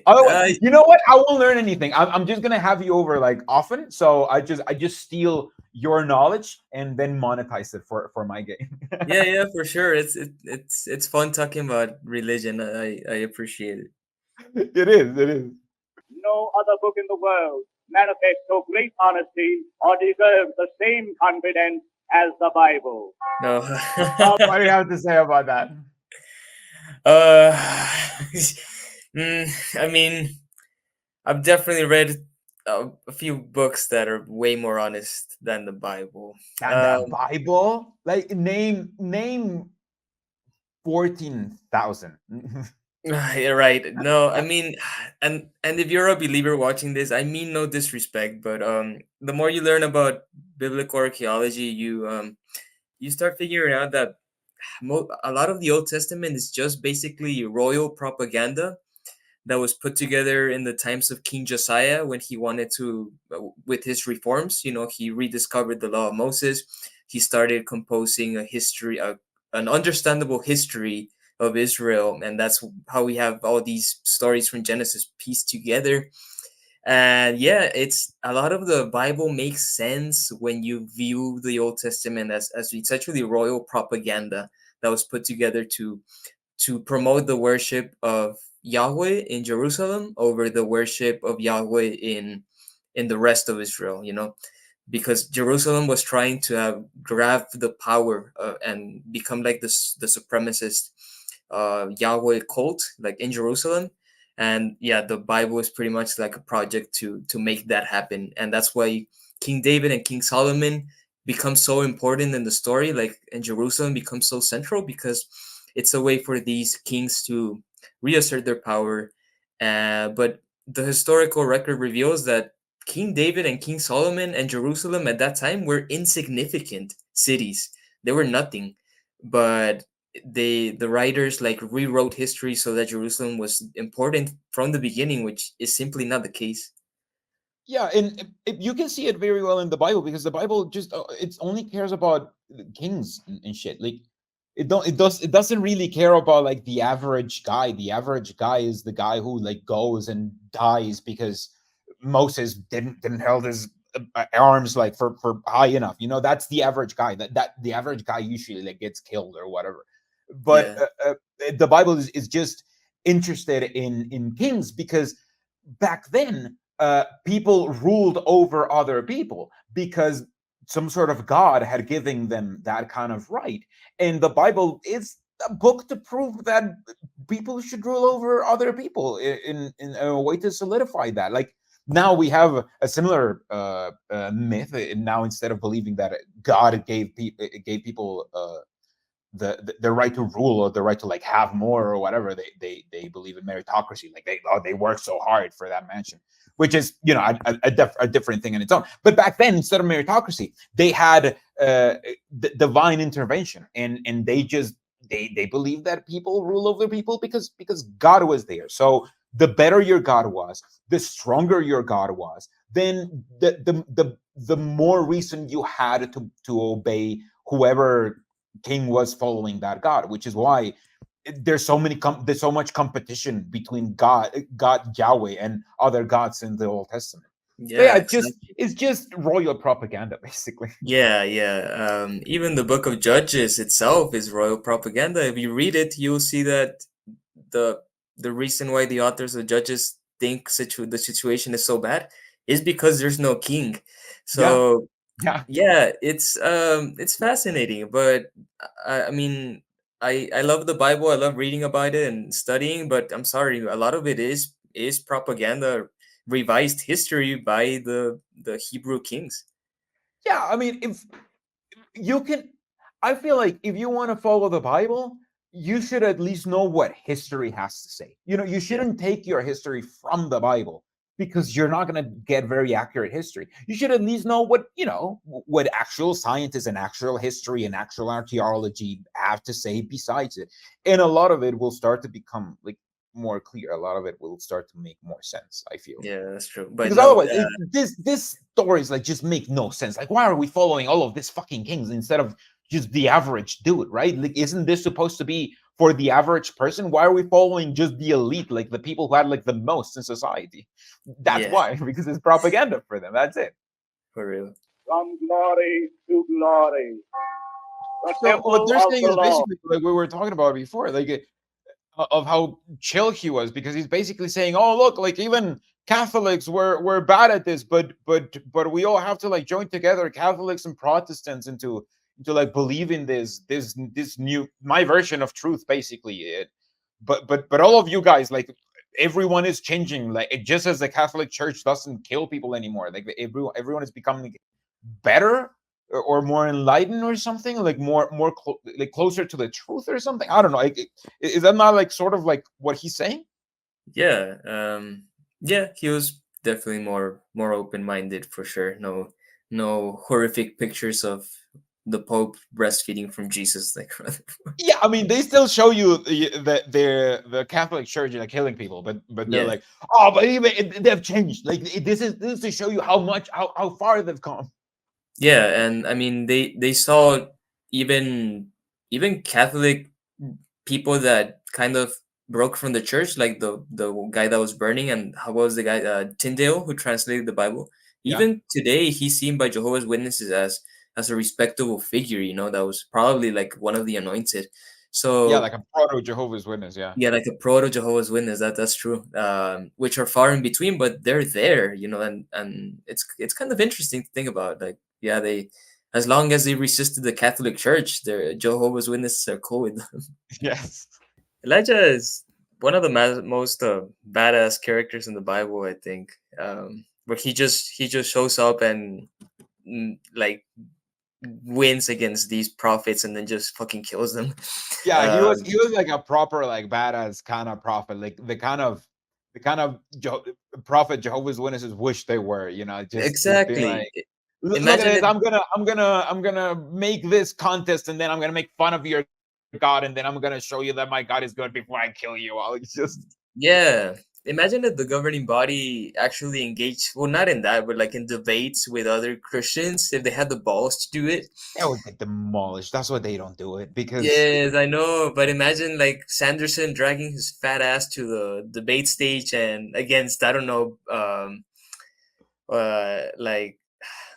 I, you know what? I won't learn anything. I'm just gonna have you over, like, often. So I just steal your knowledge and then monetize it for my game. yeah, for sure. It's fun talking about religion. I appreciate it. It is. No other book in the world manifest so great honesty or deserves the same confidence as the Bible? No. What do you have to say about that? uh, I mean, I've definitely read a few books that are way more honest than the Bible. And the Bible, like name 14,000. Yeah, right. No, I mean, and if you're a believer watching this, I mean no disrespect, but the more you learn about biblical archaeology, you start figuring out that a lot of the Old Testament is just basically royal propaganda that was put together in the times of King Josiah when he wanted to, with his reforms, he rediscovered the law of Moses. He started composing a history, an understandable history of Israel. And that's how we have all these stories from Genesis pieced together. And yeah, it's a lot of the Bible makes sense when you view the Old Testament as essentially royal propaganda that was put together to promote the worship of Yahweh in Jerusalem over the worship of Yahweh in the rest of Israel, because Jerusalem was trying to grab the power and become like the supremacist Yahweh cult, like in Jerusalem. And yeah, the Bible is pretty much like a project to make that happen, and that's why King David and King Solomon become so important in the story, like, and Jerusalem becomes so central because it's a way for these kings to reassert their power. But the historical record reveals that King David and King Solomon and Jerusalem at that time were insignificant cities. They were nothing. But the writers like rewrote history so that Jerusalem was important from the beginning, which is simply not the case. Yeah, and you can see it very well in the Bible because the Bible just it only cares about kings and shit. Like it doesn't really care about like the average guy. The average guy is the guy who like goes and dies because Moses didn't hold his arms like for high enough. That's the average guy. That the average guy usually like gets killed or whatever. But Yeah. the Bible is just interested in kings because back then people ruled over other people because some sort of God had given them that kind of right. And the Bible is a book to prove that people should rule over other people in a way to solidify that. Like now we have a similar myth. Now instead of believing that God gave people the right to rule or the right to like have more or whatever, they believe in meritocracy. Like they work so hard for that mansion, which is a different thing in its own. But back then, instead of meritocracy, they had divine intervention, and they believed that people rule over people because God was there. So the better your God was, the stronger your God was, then the more reason you had to obey whoever king was following that God, which is why there's so much competition between God Yahweh and other gods in the Old Testament. But Yeah, yeah, exactly. it's just royal propaganda basically. Yeah, yeah. Even the book of Judges itself is royal propaganda. If you read it, you'll see that the the reason why the authors of Judges think the situation is so bad is because there's no king. Yeah, So yeah. yeah, it's fascinating. But I mean, I love the Bible. I love reading about it and studying. But I'm sorry, a lot of it is propaganda, revised history by the Hebrew kings. Yeah, I mean, if you can, I feel like if you want to follow the Bible, you should at least know what history has to say. You Yeah. shouldn't take your history from the Bible because you're not going to get very accurate history. You should at least know what actual scientists and actual history and actual archaeology have to say besides it. And a lot of it will start to become like more clear. A lot of it will start to make more sense, I feel. Yeah, that's true. But Because no, otherwise, this stories like just make no sense. Like, why are we following all of these fucking kings instead of just the average dude, right? Like, isn't this supposed to be for the average person? Why are we following just the elite, like the people who had like the most in society? That's yeah, why, because it's propaganda for them. That's it. for real. From glory to glory. The So what temple they're of saying the is Lord. basically like we were talking about before, like of how chill he was, because he's basically saying, "Oh, look, like even Catholics we're bad at this, but we all have to like join together, Catholics and Protestants, into like believing this new my version of truth, basically. But all of you guys, like everyone is changing, like just as the Catholic Church doesn't kill people anymore, like everyone is becoming better or more enlightened or something, like like closer to the truth or something. I don't know. Like, is that not like sort of like what he's saying? Yeah, yeah, he was definitely more open-minded for sure. No horrific pictures of the Pope breastfeeding from Jesus, like Yeah, I mean, they still show you the Catholic Church like killing people, but they're yeah. like, oh, but even they've changed. Like this is to show you how far they've come. Yeah, and I mean they saw even even Catholic people that kind of broke from the church, like the guy that was burning, and how was the guy Tyndale who translated the Bible. Yeah, Even today, he's seen by Jehovah's Witnesses as a respectable figure. That was probably like one of the anointed. yeah, So like a proto Jehovah's Witness. Yeah, yeah, like a proto Jehovah's Witness. That's true. Which are far in between, but they're there. And it's kind of interesting to think about. Like, yeah, they as long as they resisted the Catholic Church, their Jehovah's Witnesses are cool with them. yes, Elijah is one of the most badass characters in the Bible, I think. Where he just shows up and like wins against these prophets and then just fucking kills them. yeah. He was Um, he was like a proper like badass kind of prophet, like the kind of prophet Jehovah's Witnesses wish they were. Just being like, exactly. Look at Imagine this. it. I'm gonna make this contest, and then I'm gonna make fun of your God, and then I'm gonna show you that my God is good before I kill you all. It's just Yeah. Imagine if the governing body actually engaged, well, not in that, but like in debates with other Christians, if they had the balls to do it. they would get demolished. That's why they don't do it because Yes, I know, but imagine like Sanderson dragging his fat ass to the debate stage and against, I don't know, like,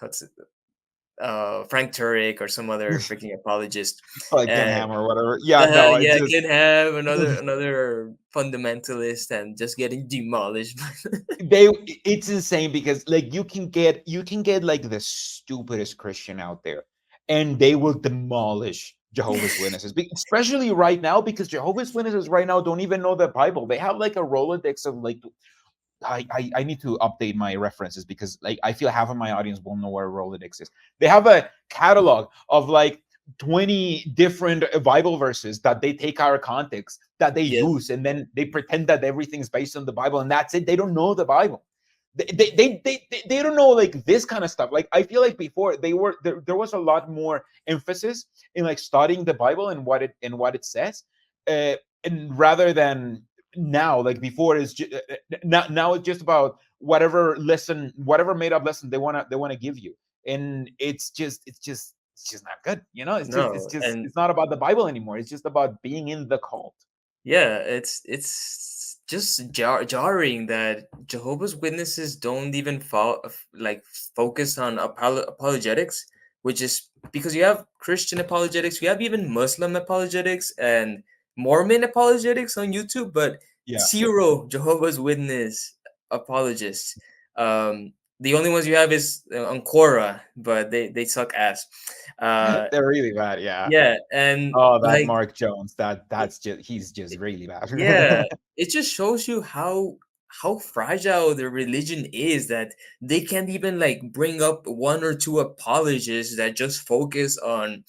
what's it, Frank Turek or some other freaking apologist. like Ken And Ham or whatever. Yeah, no, it's yeah, just can have another fundamentalist and just getting demolished. they. It's insane because like you can get like the stupidest Christian out there, and they will demolish Jehovah's Witnesses, especially right now because Jehovah's Witnesses right now don't even know the Bible. They have like a Rolodex of like I need to update my references because like I feel half of my audience won't know where Rolodex is. They have a catalog of like 20 different Bible verses that they take out of context that they Yeah, use, and then they pretend that everything's based on the Bible, and that's it. They don't know the Bible. They don't know like this kind of stuff. Like I feel like before they were there was a lot more emphasis in like studying the Bible and what it says, uh, and rather than now, like before is now it's just about whatever made up lesson they want to give you, and it's just not good. It's just it's no, just and it's not about the Bible anymore. It's just about being in the cult. yeah, it's just jarring that Jehovah's Witnesses don't even like focus on apologetics, which is because you have Christian apologetics, you have even Muslim apologetics and Mormon apologetics on YouTube, but Yeah. zero Jehovah's Witness apologists. The only ones you have is on Quora, but they suck ass. Uh, They're really bad. Yeah. yeah, and Oh, that like Mark Jones, that's just he's just really yeah, bad. it just shows you how fragile the religion is that they can't even like bring up one or two apologists that just focus on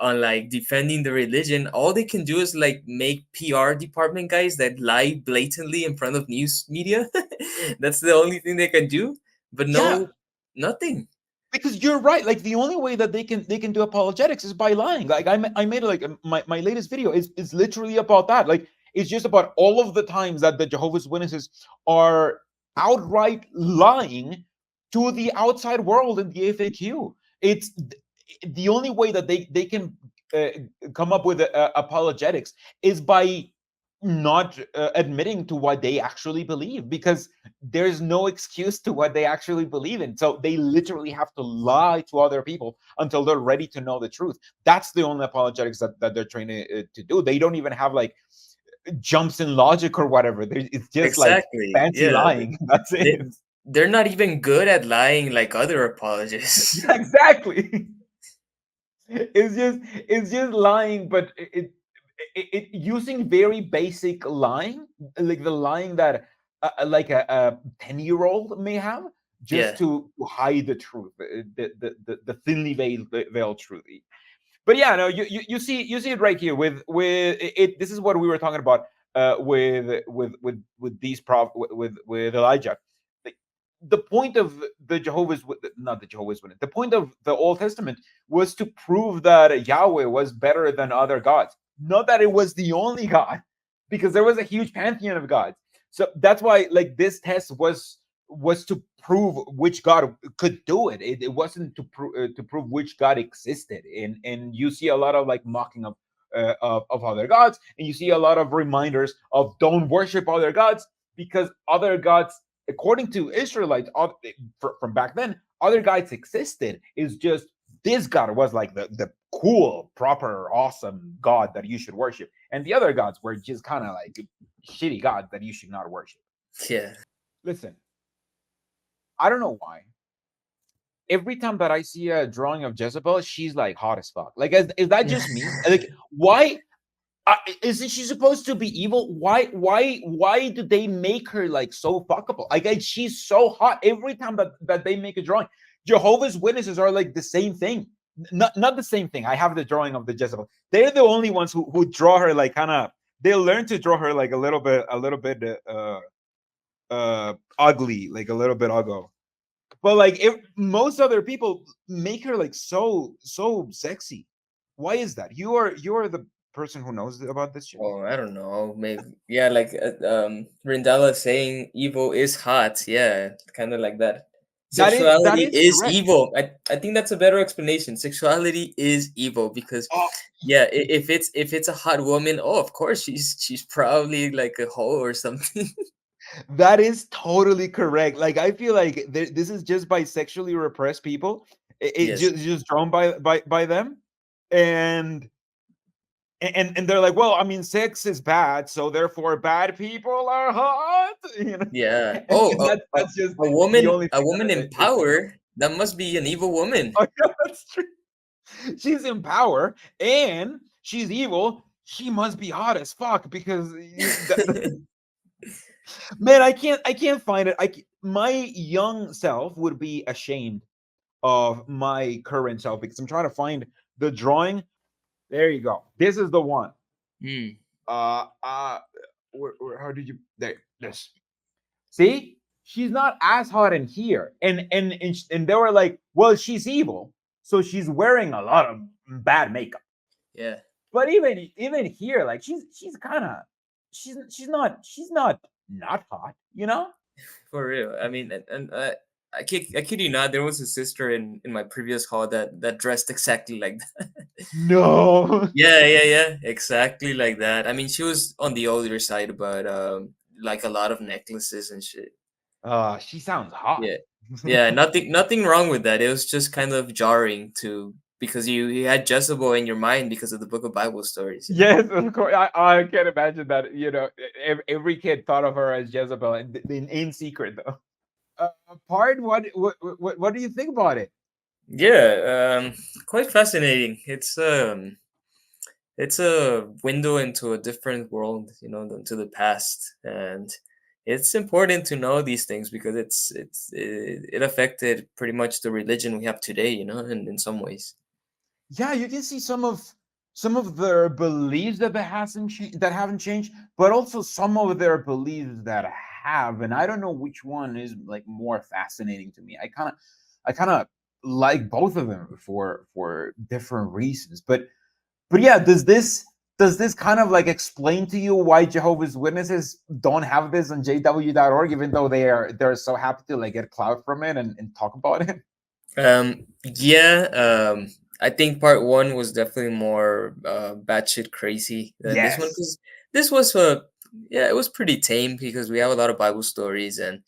like defending the religion. All they can do is like make PR department guys that lie blatantly in front of news media. That's the only thing they can do. But Yeah, no, nothing. because you're right. Like the only way that they can do apologetics is by lying. Like I made like my latest video is literally about that. Like it's just about all of the times that the Jehovah's Witnesses are outright lying to the outside world in the FAQ. It's the only way that they can uh, come up with apologetics is by not admitting to what they actually believe, because there's no excuse to what they actually believe in. So they literally have to lie to other people until they're ready to know the truth. That's the only apologetics that they're trying to do. They don't even have like jumps in logic or whatever. It's just like Exactly. fancy Yeah. lying. That's They, it. they're not even good at lying like other apologists. Yeah, exactly. It's just lying, but it using very basic lying, like the lying that like a 10-year-old may have, just Yeah. to hide the truth, the thinly veiled truth. But yeah, no, you see it right here with it. This is what we were talking about with these with Elijah. The, the point of the Jehovah's not the Jehovah's Witness. The point of the Old Testament was to prove that Yahweh was better than other gods, not that it was the only God, because there was a huge pantheon of gods. So that's why, like, this test was to prove which God could do it. It wasn't to prove which God existed. And you see a lot of like mocking of other gods, and you see a lot of reminders of don't worship other gods, because other gods, according to Israelites from back then, other gods existed. It's just this God was like the cool, proper, awesome God that you should worship, and the other gods were just kind of like shitty gods that you should not worship. Yeah. Listen, I don't know why. Every time that I see a drawing of Jezebel, she's like hot as fuck. Like, is that just me? Like, why isn't she supposed to be evil? Why do they make her like so fuckable? Like, she's so hot every time that they make a drawing. Jehovah's Witnesses are like the same thing. Not the same thing. I have the drawing of the Jezebel. They're the only ones who draw her like kind of. They learn to draw her like a little bit ugly, like a little bit ugly. But like, if most other people make her like so sexy, why is that? You are the person who knows about this shit. Oh, I don't know. Maybe, yeah, like Rindala saying evil is hot. Yeah, kind of like that. That Sexuality is is correct. evil. I think that's a better explanation. Sexuality is evil because Oh, yeah, if it's a hot woman, oh, of course she's probably like a hoe or something. that is totally correct. Like, I feel like this is just by sexually repressed people. It Yes. just drawn by them, and and they're like, well, I mean, sex is bad, so therefore bad people are hot. Yeah. Oh, And that's just a the woman, only a thing woman that in they think of. power. That must be an evil woman. Oh, yeah, that's true. She's in power and she's evil. She must be hot as fuck, because man, I can't find it. My young self would be ashamed of my current self, because I'm trying to find the drawing. There you go. This is the one. Hmm. Uh, uh, how did you there? This. See, she's not as hot in here, and they were like, well, she's evil, so she's wearing a lot of bad makeup. Yeah. But even here, like, she's kind of she's not hot. For real. I mean, and I kid you not, there was a sister in my previous hall that dressed exactly like that. No. Yeah, yeah, yeah, exactly like that. I mean, she was on the older side, but like a lot of necklaces and shit. She sounds hot. Yeah, yeah, nothing wrong with that. It was just kind of jarring to because you had Jezebel in your mind because of the Book of Bible stories. Yes, of course. I can't imagine that. Every kid thought of her as Jezebel, and in secret though. Part what do you think about it? Yeah, quite fascinating. It's a window into a different world, to the past, and it's important to know these things because it affected pretty much the religion we have today, in some ways. Yeah, you can see some of their beliefs that haven't changed, but also some of their beliefs that have, and I don't know which one is like more fascinating to me. I kind of like both of them for different reasons, but yeah, does this kind of like explain to you why Jehovah's Witnesses don't have this on JW.org, even though they're so happy to like get clout from it and talk about it? Yeah, I think part one was definitely more batshit crazy than this one Yes. because this was yeah, it was pretty tame because we have a lot of Bible stories and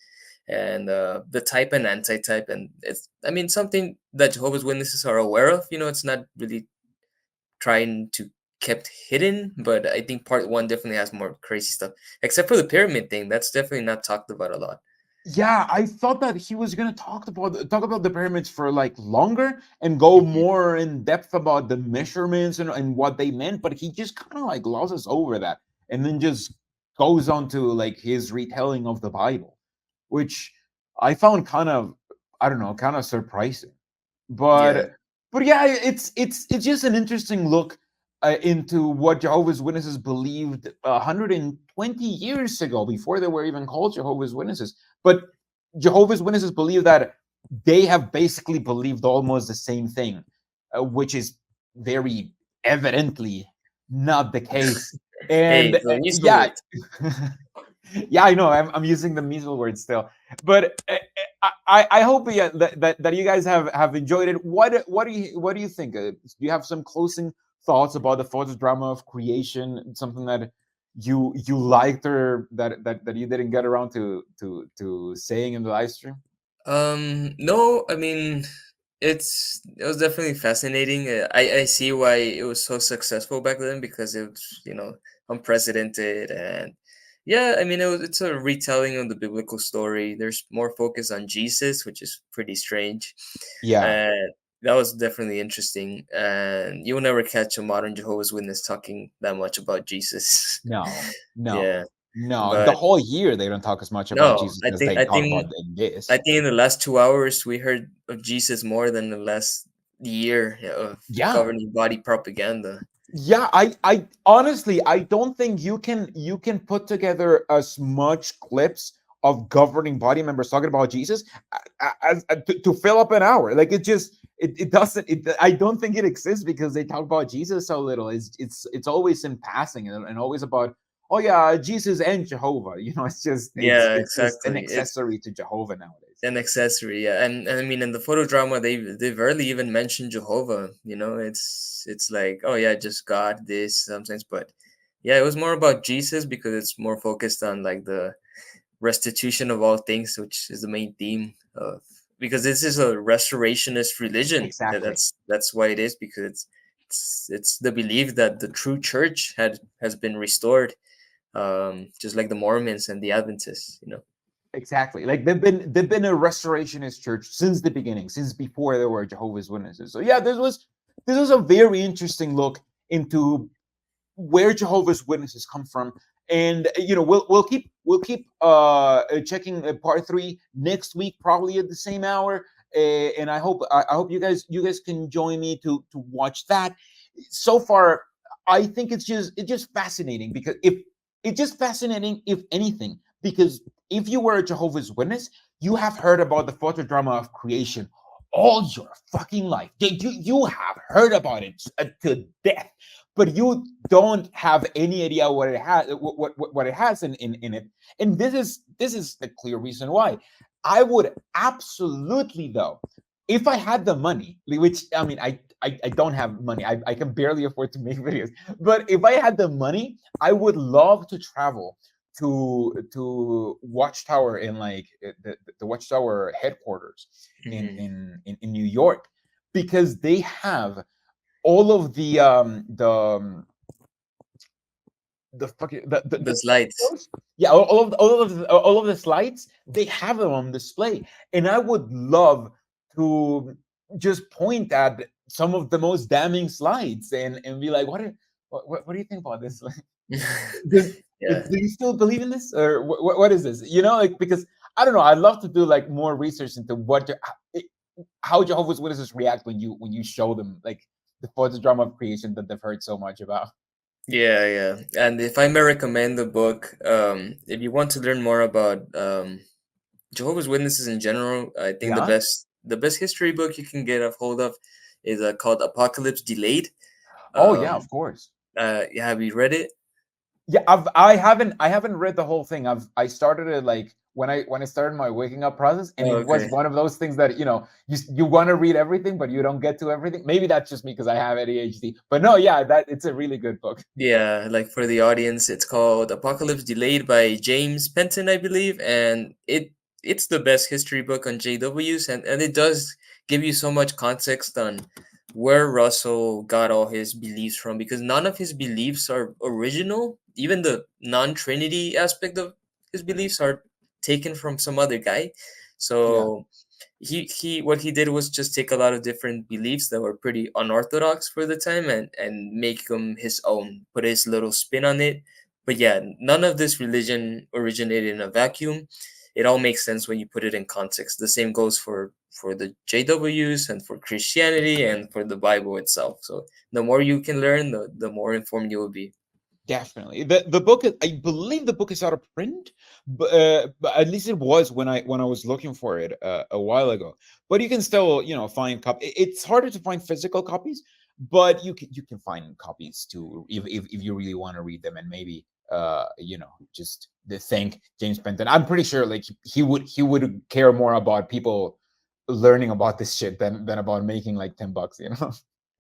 the type and antitype, and it's, I mean, something that Jehovah's Witnesses are aware of. It's not really trying to kept hidden, but I think part one definitely has more crazy stuff. Except for the pyramid thing, that's definitely not talked about a lot. Yeah, I thought that he was gonna talk about the pyramids for like longer and go more in depth about the measurements and what they meant, but he just kind of like glosses over that and then just goes on to like his retelling of the Bible, which I found kind of, I don't know, kind of surprising. Yeah. But yeah, it's just an interesting look into what Jehovah's Witnesses believed 120 years ago, before they were even called Jehovah's Witnesses. But Jehovah's Witnesses believe that they have basically believed almost the same thing, which is very evidently not the case. Hey, And don't use the yeah, word. yeah, I know I'm using the measle word still, but I hope, yeah, that you guys have enjoyed it. What do you think? Do you have some closing thoughts about the photo drama of creation? Something that you liked, or that you didn't get around to saying in the live stream? No, I mean, it was definitely fascinating. I see why it was so successful back then, because it was, unprecedented. And yeah, I mean, it's a retelling of the biblical story. There's more focus on Jesus, which is pretty strange. Yeah, And that was definitely interesting. And you'll never catch a modern Jehovah's Witness talking that much about Jesus. no, Yeah, no, no. The but whole year they don't talk as much about no, Jesus I as think they I talk think about in this. I think in the last 2 hours we heard of Jesus more than the last year of Yeah, governing body propaganda. yeah, I honestly, I don't think you can put together as much clips of governing body members talking about Jesus as to fill up an hour. Like it doesn't, I don't think it exists, because they talk about Jesus so little. It's always in passing, and always about, oh yeah, Jesus and Jehovah. It's just Yeah, it's just an exactly. It's accessory to Jehovah nowadays. an accessory, yeah. And I mean, in the photo drama, they rarely even mention Jehovah. It's like, oh yeah, just God this sometimes, but yeah, it was more about Jesus because it's more focused on like the restitution of all things, which is the main theme of, because this is a restorationist religion. Exactly. That's why it is, because it's the belief that the true church has been restored, just like the Mormons and the Adventists. Exactly. Like they've been a restorationist church since the beginning, since before there were Jehovah's Witnesses. So yeah, this was a very interesting look into where Jehovah's Witnesses come from. And we'll keep checking part 3 next week, probably at the same hour. And I hope you guys can join me to watch that. So far, I think it's just fascinating, because if anything, because if you were a Jehovah's Witness, you have heard about the photodrama of creation all your fucking life. You have heard about it to death, but you don't have any idea what it has, what it has in it. And this is the clear reason why. I would absolutely, though, if I had the money, which I mean, I don't have money. I can barely afford to make videos. But if I had the money, I would love to travel to Watchtower, in like the Watchtower headquarters in, Mhm. in New York, because they have all of the fucking The slides. yeah, all of the slides, they have them on display. And I would love to just point at some of the most damning slides, and be like, what do you think about this? Does, Yeah. do you still believe in this, or what is this? Like, because I don't know. I'd love to do like more research into how Jehovah's Witnesses react when you show them like the photodrama of creation that they've heard so much about. Yeah, yeah. And if I may recommend the book, if you want to learn more about Jehovah's Witnesses in general, I think the Yeah. best history book you can get a hold of is called Apocalypse Delayed. Oh yeah, Um, of course. yeah, have you read it? Yeah, I haven't read the whole thing. I started it like when I started my waking up process, and Oh, it was okay. one of those things that you want to read everything, but you don't get to everything. Maybe that's just me because I have ADHD. But no, yeah, that it's a really good book. Yeah, like for the audience, it's called Apocalypse Delayed by James Penton, I believe, and it's the best history book on JWs, and it does give you so much context on where Russell got all his beliefs from, because none of his beliefs are original. Even the non-Trinity aspect of his beliefs are taken from some other guy. So he what he did was just take a lot of different beliefs that were pretty unorthodox for the time and make them his own, put his little spin on it. But yeah, none of this religion originated in a vacuum. It all makes sense when you put it in context. The same goes for the JWs and for Christianity and for the Bible itself. So the more you can learn, the more informed you will be. Definitely. The book is, I believe the book is out of print, but at least it was when I was looking for it a while ago. But you can still, you know, find it's harder to find physical copies, but you can find copies too if you really want to read them, and maybe you know, just thank James Benton. I'm pretty sure like he would care more about people learning about this shit than about making like $10, you know.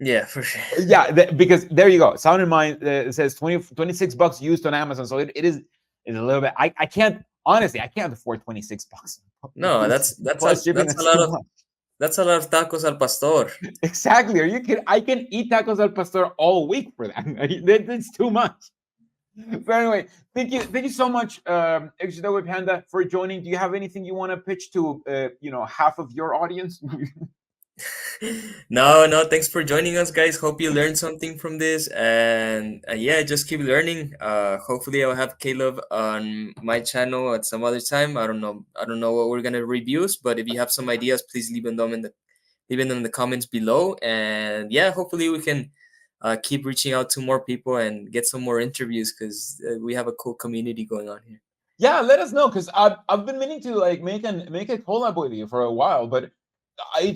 Yeah, for sure. Yeah, because there you go. Sound in Mind says $26 used on Amazon, so it is a little bit. I can't, honestly, I can't afford $26. No, Plus shipping, that's a that's lot too of much. that's a lot of tacos al pastor. Exactly. Are you kidding? I can eat tacos al pastor all week for that. It's too much. But anyway, thank you so much, ExJW Panda, for joining. Do you have anything you want to pitch to you know, half of your audience? No, thanks for joining us, guys. Hope you learned something from this, and yeah, just keep learning. Hopefully I'll have Caleb on my channel at some other time. I don't know what we're gonna reviews, but if you have some ideas, please leave them in the comments below. And yeah, hopefully we can keep reaching out to more people and get some more interviews, because we have a cool community going on here. Yeah, let us know, because I've been meaning to like make a collab with you for a while, but I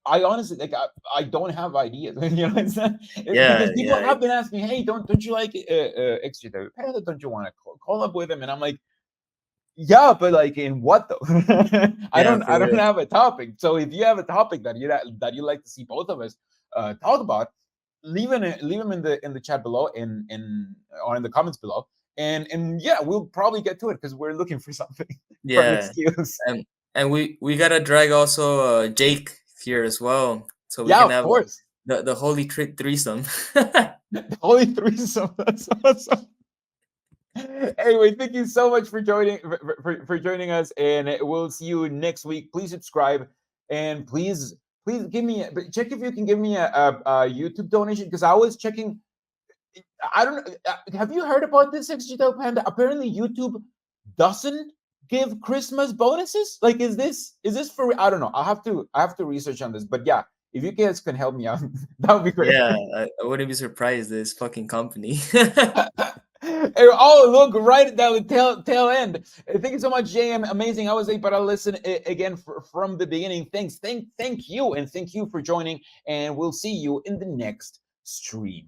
honestly, like, I don't have ideas. You know, because people Yeah, have been asking, hey, don't you like ExJW? Don't you want to collab with them? And I'm like, yeah, but like in what though? yeah, I for don't real. have a topic. So if you have a topic that you like to see both of us talk about, leave them in the chat below, or in the comments below, and yeah, we'll probably get to it because we're looking for something for an Yeah, excuse. and we gotta drag also Jake here as well, so we Yeah, can of have course. the holy threesome. Only threesome. That's awesome. Anyway, thank you so much for joining joining us, and we'll see you next week. Please subscribe, and please give me check if you can give me a YouTube donation, because I was checking. I don't know. Have you heard about this, ExJW Panda? Apparently, YouTube doesn't give Christmas bonuses. Like, is this for? I don't know. I have to research on this. But yeah, if you guys can help me out, that would be great. Yeah, I wouldn't be surprised. This fucking company. Oh, look, right at the tail end. Thank you so much, JM. Amazing. I was able to listen again from the beginning. Thanks. Thank you. And thank you for joining. And we'll see you in the next stream.